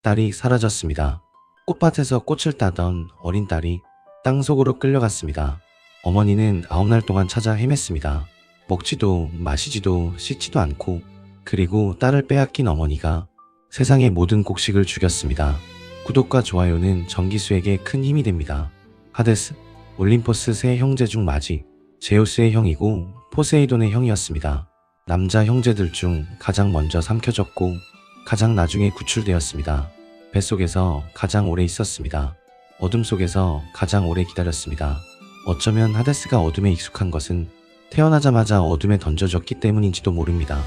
딸이 사라졌습니다. 꽃밭에서 꽃을 따던 어린 딸이 땅속으로 끌려갔습니다. 어머니는 9날 동안 찾아 헤맸습니다. 먹지도 마시지도 씻지도 않고, 그리고 딸을 빼앗긴 어머니가 세상의 모든 곡식을 죽였습니다. 구독과 좋아요는 정기수에게 큰 힘이 됩니다. 하데스, 올림포스 세 형제 중 마지, 제우스의 형이고 포세이돈의 형이었습니다. 남자 형제들 중 가장 먼저 삼켜졌고 가장 나중에 구출되었습니다. 뱃속에서 가장 오래 있었습니다. 어둠 속에서 가장 오래 기다렸습니다. 어쩌면 하데스가 어둠에 익숙한 것은 태어나자마자 어둠에 던져졌기 때문인지도 모릅니다.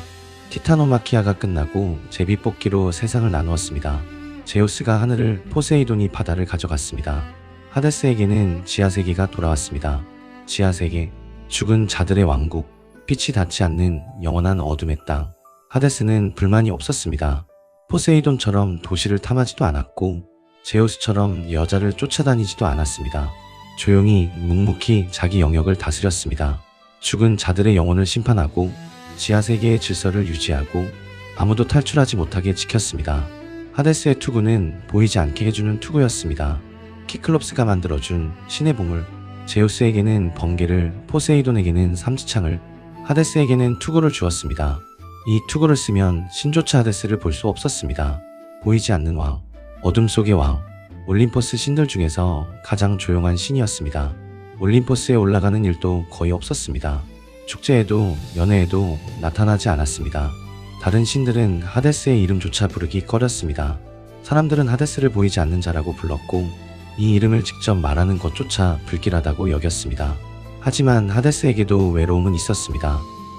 티타노마키아가 끝나고 제비뽑기로 세상을 나누었습니다. 제우스가 하늘을, 포세이돈이 바다를 가져갔습니다. 하데스에게는 지하세계가 돌아왔습니다. 지하세계, 죽은 자들의 왕국, 빛이 닿지 않는 영원한 어둠의 땅. 하데스는 불만이 없었습니다. 포세이돈처럼 도시를 탐하지도 않았고 제우스처럼 여자를 쫓아다니지도 않았습니다. 조용히 묵묵히 자기 영역을 다스렸습니다. 죽은 자들의 영혼을 심판하고 지하세계의 질서를 유지하고 아무도 탈출하지 못하게 지켰습니다. 하데스의 투구는 보이지 않게 해주는 투구였습니다. 키클롭스가 만들어준 신의 보물, 제우스에게는 번개를, 포세이돈에게는 삼지창을, 하데스에게는 투구를 주었습니다. 이 투구를 쓰면 신조차 하데스를 볼 수 없었습니다. 보이지 않는 왕, 어둠 속의 왕, 올림포스 신들 중에서 가장 조용한 신이었습니다. 올림포스에 올라가는 일도 거의 없었습니다. 축제에도 연회에도 나타나지 않았습니다. 다른 신들은 하데스의 이름조차 부르기 꺼렸습니다. 사람들은 하데스를 보이지 않는 자라고 불렀고 이 이름을 직접 말하는 것조차 불길하다고 여겼습니다. 하지만 하데스에게도 외로움은 있었습니다.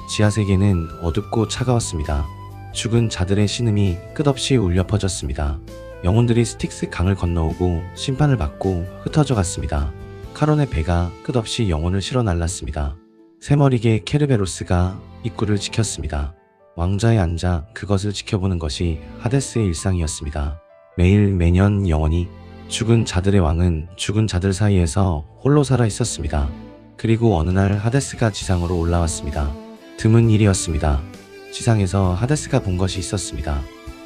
지하세계는 어둡고 차가웠습니다. 죽은 자들의 신음이 끝없이 울려 퍼졌습니다. 영혼들이 스틱스 강을 건너오고 심판을 받고 흩어져 갔습니다. 카론의 배가 끝없이 영혼을 실어 날랐습니다. 새머리개 케르베로스가 입구를 지켰습니다. 왕좌에 앉아 그것을 지켜보는 것이 하데스의 일상이었습니다. 매일 매년 영원히 죽은 자들의 왕은 죽은 자들 사이에서 홀로 살아 있었습니다. 그리고 어느 날 하데스가 지상으로 올라왔습니다. 드문 일이었습니다. 지상에서 하데스가 본 것이 있었습니다.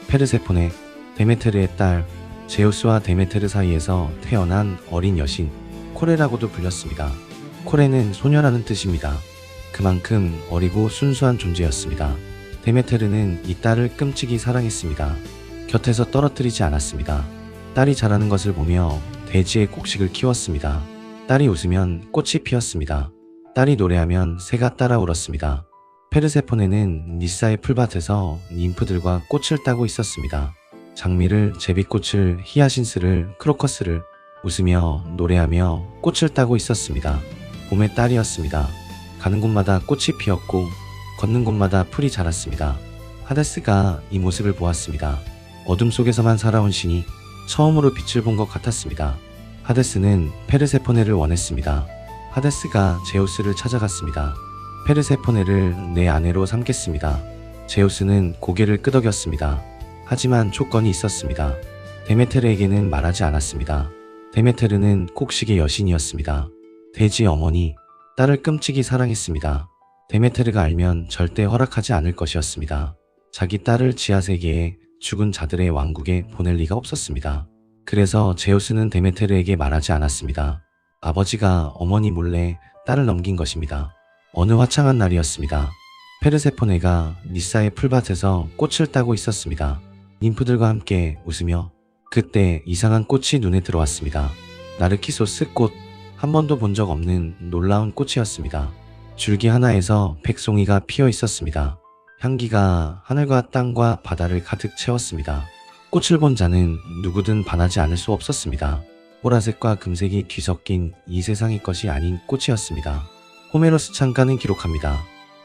페르세포네, 데메테르의 딸, 제우스와 데메테르 사이에서 태어난 어린 여신, 코레라고도 불렸습니다. 코레는 소녀라는 뜻입니다. 그만큼 어리고 순수한 존재였습니다. 데메테르는 이 딸을 끔찍이 사랑했습니다. 곁에서 떨어뜨리지 않았습니다. 딸이 자라는 것을 보며 대지의 곡식을 키웠습니다. 딸이 웃으면 꽃이 피었습니다. 딸이 노래하면 새가 따라 울었습니다. 페르세포네는 니사의 풀밭에서 ним프들과 꽃을 따고 있었습니다. 장미를, 제비꽃을, 히아신스를, 크로커스를 웃으며 노래하며 꽃을 따고 있었습니다. 봄의 딸이었습니다. 가는 곳마다 꽃이 피었고 걷는 곳마다 풀이 자랐습니다. 하데스가 이 모습을 보았습니다. 어둠 속에서만 살아온 신이 처음으로 빛을 본 것 같았습니다. 하데스는 페르세포네를 원했습니다. 하데스가 제우스를 찾아갔습니다. 페르세포네를 내 아내로 삼겠습니다. 제우스는 고개를 끄덕였습니다. 하지만 조건이 있었습니다. 데메테르에게는 말하지 않았습니다. 데메테르는 곡식의 여신이었습니다. 대지의 어머니, 딸을 끔찍이 사랑했습니다. 데메테르가 알면 절대 허락하지 않을 것이었습니다. 자기 딸을 지하세계에 죽은 자들의 왕국에 보낼 리가 없었습니다. 그래서 제우스는 데메테르에게 말하지 않았습니다. 아버지가 어머니 몰래 딸을 넘긴 것입니다. 어느 화창한 날이었습니다. 페르세포네가 니사의 풀밭에서 꽃을 따고 있었습니다. ним프들과 함께 웃으며 그때 이상한 꽃이 눈에 들어왔습니다. 나르키소스 꽃, 한 번도 본 적 없는 놀라운 꽃이었습니다. 줄기 하나에서 백송이가 피어 있었습니다. 향기가 하늘과 땅과 바다를 가득 채웠습니다. 꽃을 본 자는 누구든 반하지 않을 수 없었습니다. 보라색과 금색이 뒤섞인 이 세상의 것이 아닌 꽃이었습니다. 호메로스 창가는 기록합니다.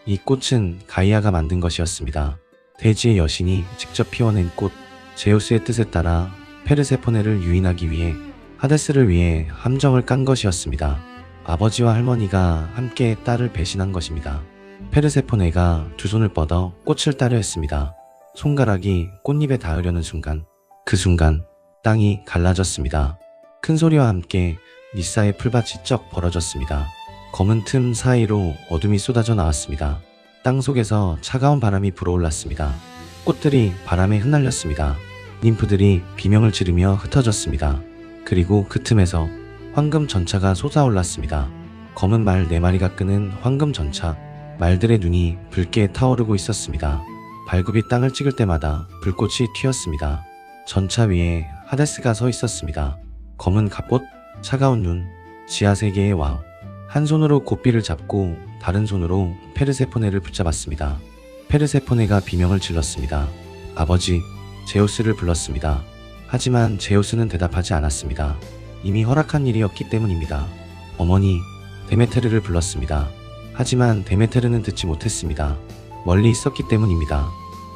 이 꽃은 가이아가 만든 것이었습니다. 대지의 여신이 직접 피워낸 꽃, 제우스의 뜻에 따라 페르세포네를 유인하기 위해 하데스를 위해 함정을 깐 것이었습니다. 아버지와 할머니가 함께 딸을 배신한 것입니다. 페르세포네가 두 손을 뻗어 꽃을 따려 했습니다. 손가락이 꽃잎에 닿으려는 순간, 그 순간 땅이 갈라졌습니다. 큰 소리와 함께 니사의 풀밭이 쩍 벌어졌습니다. 검은 틈 사이로 어둠이 쏟아져 나왔습니다. 땅 속에서 차가운 바람이 불어올랐습니다. 꽃들이 바람에 흩날렸습니다. 님프들이 비명을 지르며 흩어졌습니다. 그리고 그 틈에서 황금 전차가 솟아올랐습니다. 검은 말 4마리가 끄는 황금 전차. 말들의 눈이 붉게 타오르고 있었습니다. 발굽이 땅을 찍을 때마다 불꽃이 튀었습니다. 전차 위에 하데스가 서 있었습니다. 검은 갑옷, 차가운 눈, 지하 세계의 왕. 한 손으로 고삐를 잡고 다른 손으로 페르세포네를 붙잡았습니다. 페르세포네가 비명을 질렀습니다. 아버지, 제우스를 불렀습니다. 하지만 제우스는 대답하지 않았습니다. 이미 허락한 일이었기 때문입니다. 어머니, 데메테르를 불렀습니다. 하지만 데메테르는 듣지 못했습니다. 멀리 있었기 때문입니다.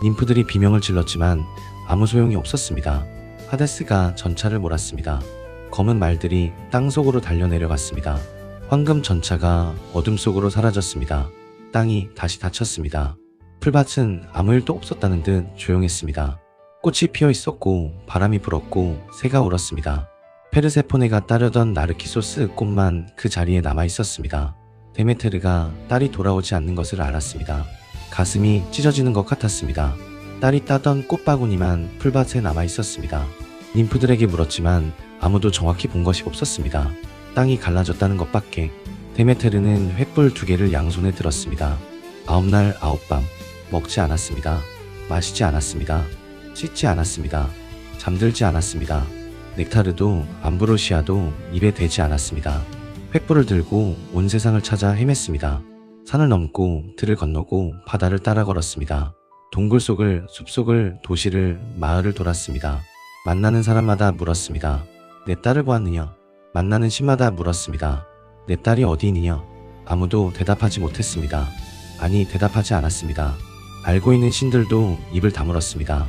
님프들이 비명을 질렀지만 아무 소용이 없었습니다. 하데스가 전차를 몰았습니다. 검은 말들이 땅속으로 달려내려갔습니다. 황금 전차가 어둠 속으로 사라졌습니다. 땅이 다시 닫혔습니다. 풀밭은 아무 일도 없었다는 듯 조용했습니다. 꽃이 피어 있었고 바람이 불었고 새가 울었습니다. 페르세포네가 따르던 나르키소스 꽃만 그 자리에 남아 있었습니다. 데메테르가 딸이 돌아오지 않는 것을 알았습니다. 가슴이 찢어지는 것 같았습니다. 딸이 따던 꽃바구니만 풀밭에 남아 있었습니다. 님프들에게 물었지만 아무도 정확히 본 것이 없었습니다. 땅이 갈라졌다는 것밖에. 데메테르는 횃불 2개를 양손에 들었습니다. 9날 9밤 먹지 않았습니다. 마시지 않았습니다. 씻지 않았습니다. 잠들지 않았습니다. 넥타르도 암브로시아도 입에 대지 않았습니다. 횃불을 들고 온 세상을 찾아 헤맸습니다. 산을 넘고 들을 건너고 바다를 따라 걸었습니다. 동굴 속을, 숲속을, 도시를, 마을을 돌았습니다. 만나는 사람마다 물었습니다. 내 딸을 보았느냐? 만나는 신마다 물었습니다. 내 딸이 어디 있느냐? 아무도 대답하지 못했습니다. 아니, 대답하지 않았습니다. 알고 있는 신들도 입을 다물었습니다.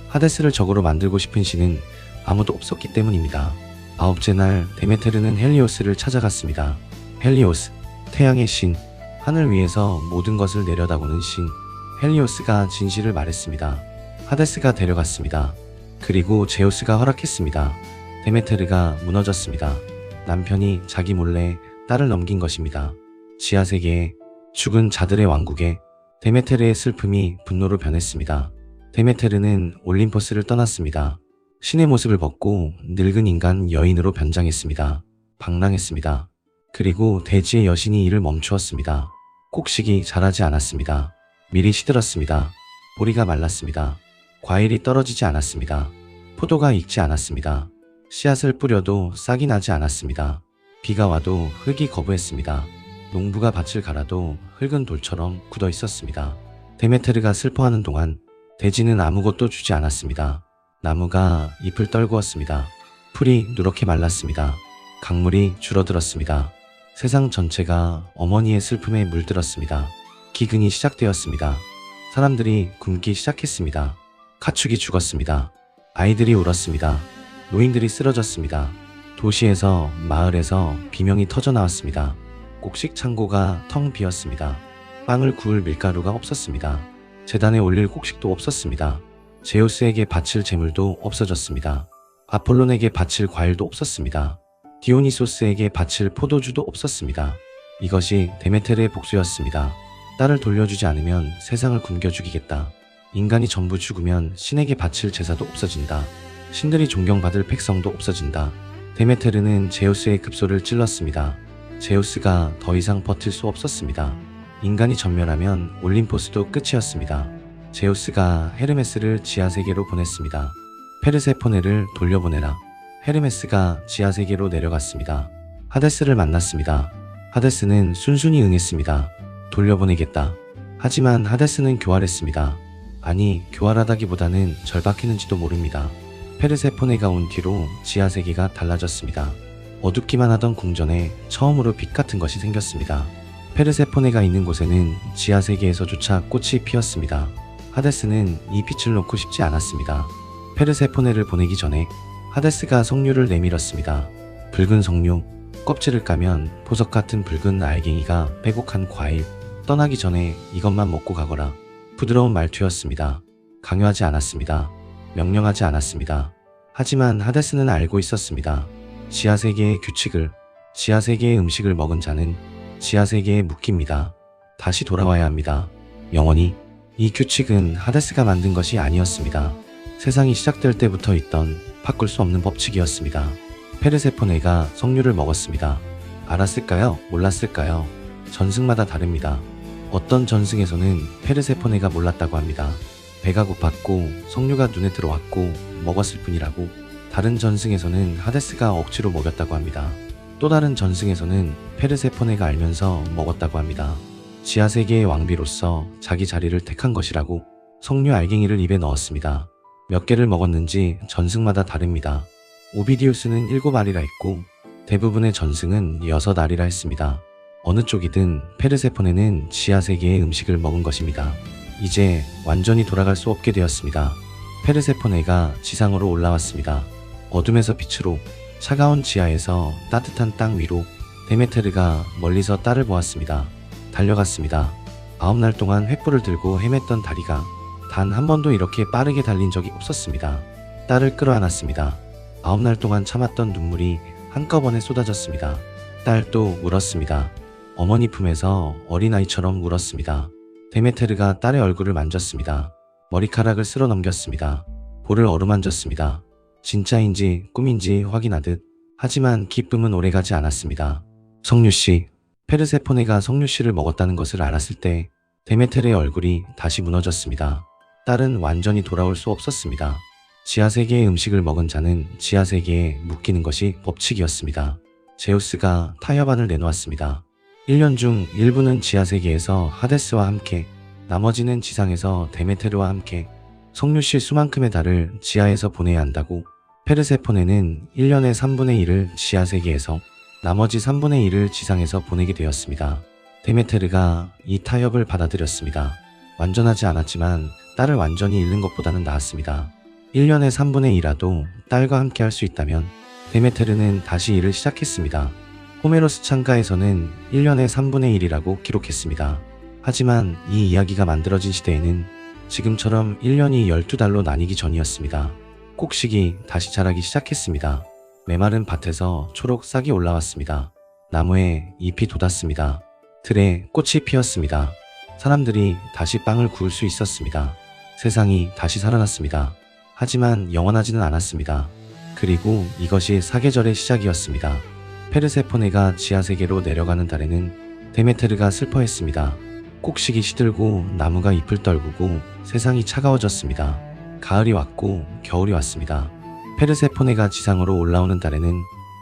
하데스를 적으로 만들고 싶은 신은 아무도 없었기 때문입니다. 9째 날 데메테르는 헬리오스를 찾아갔습니다. 헬리오스, 태양의 신, 하늘 위에서 모든 것을 내려다보는 신. 헬리오스가 진실을 말했습니다. 하데스가 데려갔습니다. 그리고 제우스가 허락했습니다. 데메테르가 무너졌습니다. 남편이 자기 몰래 딸을 넘긴 것입니다. 지하세계에, 죽은 자들의 왕국에 데메테르의 슬픔이 분노로 변했습니다. 데메테르는 올림포스를 떠났습니다. 신의 모습을 벗고 늙은 인간 여인으로 변장했습니다. 방랑했습니다. 그리고 대지의 여신이 이를 멈추었습니다. 곡식이 자라지 않았습니다. 밀이 시들었습니다. 보리가 말랐습니다. 과일이 떨어지지 않았습니다. 포도가 익지 않았습니다. 씨앗을 뿌려도 싹이 나지 않았습니다. 비가 와도 흙이 거부했습니다. 농부가 밭을 갈아도 흙은 돌처럼 굳어 있었습니다. 데메테르가 슬퍼하는 동안 대지는 아무것도 주지 않았습니다. 나무가 잎을 떨구었습니다. 풀이 누렇게 말랐습니다. 강물이 줄어들었습니다. 세상 전체가 어머니의 슬픔에 물들었습니다. 기근이 시작되었습니다. 사람들이 굶기 시작했습니다. 가축이 죽었습니다. 아이들이 울었습니다. 노인들이 쓰러졌습니다. 도시에서, 마을에서 비명이 터져 나왔습니다. 곡식 창고가 텅 비었습니다. 빵을 구울 밀가루가 없었습니다. 제단에 올릴 곡식도 없었습니다. 제우스에게 바칠 재물도 없어졌습니다. 아폴론에게 바칠 과일도 없었습니다. 디오니소스에게 바칠 포도주도 없었습니다. 이것이 데메테르의 복수였습니다. 딸을 돌려주지 않으면 세상을 굶겨 죽이겠다. 인간이 전부 죽으면 신에게 바칠 제사도 없어진다. 신들이 존경받을 백성도 없어진다. 데메테르는 제우스의 급소를 찔렀습니다. 제우스가 더 이상 버틸 수 없었습니다. 인간이 전멸하면 올림포스도 끝이었습니다. 제우스가 헤르메스를 지하세계로 보냈습니다. 페르세포네를 돌려보내라. 헤르메스가 지하세계로 내려갔습니다. 하데스를 만났습니다. 하데스는 순순히 응했습니다. 돌려보내겠다. 하지만 하데스는 교활했습니다. 아니, 교활하다기보다는 절박했는지도 모릅니다. 페르세포네가 온 뒤로 지하세계가 달라졌습니다. 어둡기만 하던 궁전에 처음으로 빛 같은 것이 생겼습니다. 페르세포네가 있는 곳에는 지하세계에서조차 꽃이 피었습니다. 하데스는 이 빛을 놓고 싶지 않았습니다. 페르세포네를 보내기 전에 하데스가 석류를 내밀었습니다. 붉은 석류, 껍질을 까면 보석 같은 붉은 알갱이가 빼곡한 과일. 떠나기 전에 이것만 먹고 가거라. 부드러운 말투였습니다. 강요하지 않았습니다. 명령하지 않았습니다. 하지만 하데스는 알고 있었습니다. 지하세계의 규칙을, 지하세계의 음식을 먹은 자는 지하세계에 묶입니다. 다시 돌아와야 합니다. 영원히. 이 규칙은 하데스가 만든 것이 아니었습니다. 세상이 시작될 때부터 있던 바꿀 수 없는 법칙이었습니다. 페르세포네가 석류를 먹었습니다. 알았을까요? 몰랐을까요? 전승마다 다릅니다. 어떤 전승에서는 페르세포네가 몰랐다고 합니다. 배가 고팠고 석류가 눈에 들어왔고 먹었을 뿐이라고. 다른 전승에서는 하데스가 억지로 먹였다고 합니다. 또 다른 전승에서는 페르세포네가 알면서 먹었다고 합니다. 지하세계의 왕비로서 자기 자리를 택한 것이라고 석류 알갱이를 입에 넣었습니다. 몇 개를 먹었는지 전승마다 다릅니다. 오비디우스는 7알이라 했고 대부분의 전승은 6알이라 했습니다. 어느 쪽이든 페르세포네는 지하세계의 음식을 먹은 것입니다. 이제 완전히 돌아갈 수 없게 되었습니다. 페르세포네가 지상으로 올라왔습니다. 어둠에서 빛으로, 차가운 지하에서 따뜻한 땅 위로. 데메테르가 멀리서 딸을 보았습니다. 달려갔습니다. 9날 동안 횃불을 들고 헤맸던 다리가 단 한 번도 이렇게 빠르게 달린 적이 없었습니다. 딸을 끌어안았습니다. 9날 동안 참았던 눈물이 한꺼번에 쏟아졌습니다. 딸도 울었습니다. 어머니 품에서 어린아이처럼 울었습니다. 데메테르가 딸의 얼굴을 만졌습니다. 머리카락을 쓸어 넘겼습니다. 볼을 어루만졌습니다. 진짜인지 꿈인지 확인하듯. 하지만 기쁨은 오래가지 않았습니다. 석류씨, 페르세포네가 석류씨를 먹었다는 것을 알았을 때 데메테르의 얼굴이 다시 무너졌습니다. 딸은 완전히 돌아올 수 없었습니다. 지하세계의 음식을 먹은 자는 지하세계에 묶이는 것이 법칙이었습니다. 제우스가 타협안을 내놓았습니다. 1년 중 일부는 지하세계에서 하데스와 함께, 나머지는 지상에서 데메테르와 함께 석류씨 수만큼의 달을 지하에서 보내야 한다고. 페르세포네는 1년의 3분의 1을 지하세계에서, 나머지 3분의 1을 지상에서 보내게 되었습니다. 데메테르가 이 타협을 받아들였습니다. 완전하지 않았지만 딸을 완전히 잃는 것보다는 나았습니다. 1년의 3분의 2라도 딸과 함께 할 수 있다면. 데메테르는 다시 일을 시작했습니다. 호메로스 창가에서는 1년의 3분의 1이라고 기록했습니다. 하지만 이 이야기가 만들어진 시대에는 지금처럼 1년이 12달로 나뉘기 전이었습니다. 꼭식이 다시 자라기 시작했습니다. 메마른 밭에서 초록 싹이 올라왔습니다. 나무에 잎이 돋았습니다. 들에 꽃이 피었습니다. 사람들이 다시 빵을 구울 수 있었습니다. 세상이 다시 살아났습니다. 하지만 영원하지는 않았습니다. 그리고 이것이 사계절의 시작이었습니다. 페르세포네가 지하세계로 내려가는 달에는 데메테르가 슬퍼했습니다. 꼭식이 시들고 나무가 잎을 떨구고 세상이 차가워졌습니다. 가을이 왔고 겨울이 왔습니다. 페르세포네가 지상으로 올라오는 달에는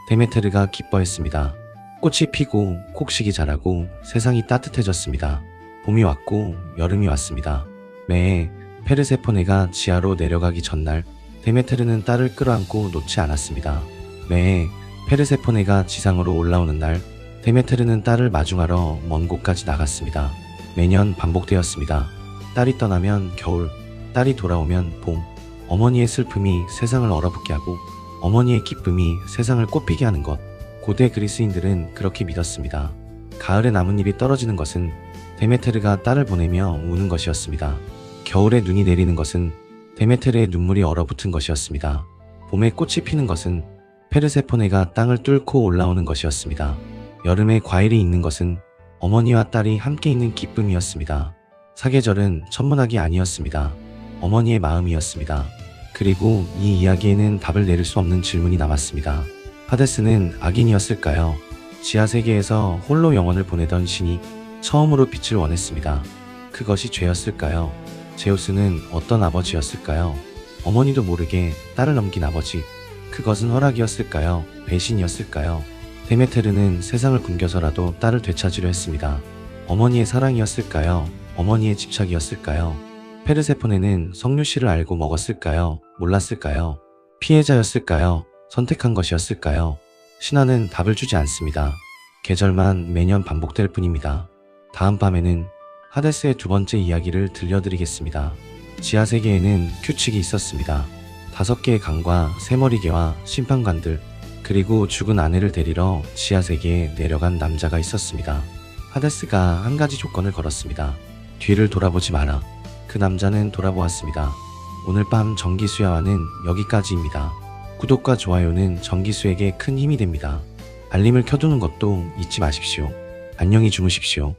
데메테르가 기뻐했습니다. 꽃이 피고 꼭식이 자라고 세상이 따뜻해졌습니다. 봄이 왔고 여름이 왔습니다. 매해 페르세포네가 지하로 내려가기 전날 데메테르는 딸을 끌어안고 놓지 않았습니다. 매해 페르세포네가 지상으로 올라오는 날 데메테르는 딸을 마중하러 먼 곳까지 나갔습니다. 매년 반복되었습니다. 딸이 떠나면 겨울, 딸이 돌아오면 봄. 어머니의 슬픔이 세상을 얼어붙게 하고 어머니의 기쁨이 세상을 꽃피게 하는 것. 고대 그리스인들은 그렇게 믿었습니다. 가을에 나뭇잎이 떨어지는 것은 데메테르가 딸을 보내며 우는 것이었습니다. 겨울에 눈이 내리는 것은 데메테르의 눈물이 얼어붙은 것이었습니다. 봄에 꽃이 피는 것은 페르세포네가 땅을 뚫고 올라오는 것이었습니다. 여름에 과일이 익는 것은 어머니와 딸이 함께 있는 기쁨이었습니다. 사계절은 천문학이 아니었습니다. 어머니의 마음이었습니다. 그리고 이 이야기에는 답을 내릴 수 없는 질문이 남았습니다. 하데스는 악인이었을까요? 지하세계에서 홀로 영혼을 보내던 신이 처음으로 빛을 원했습니다. 그것이 죄였을까요? 제우스는 어떤 아버지였을까요? 어머니도 모르게 딸을 넘긴 아버지. 그것은 허락이었을까요? 배신이었을까요? 데메테르는 세상을 굶겨서라도 딸을 되찾으려 했습니다. 어머니의 사랑이었을까요? 어머니의 집착이었을까요? 페르세포네는 석류씨를 알고 먹었을까요? 몰랐을까요? 피해자였을까요? 선택한 것이었을까요? 신화는 답을 주지 않습니다. 계절만 매년 반복될 뿐입니다. 다음 밤에는 하데스의 두 번째 이야기를 들려드리겠습니다. 지하세계에는 규칙이 있었습니다. 5개의 강과 새머리개와 심판관들, 그리고 죽은 아내를 데리러 지하세계에 내려간 남자가 있었습니다. 하데스가 한 가지 조건을 걸었습니다. 뒤를 돌아보지 마라. 그 남자는 돌아보았습니다. 오늘 밤 정기수야와는 여기까지입니다. 구독과 좋아요는 정기수에게 큰 힘이 됩니다. 알림을 켜두는 것도 잊지 마십시오. 안녕히 주무십시오.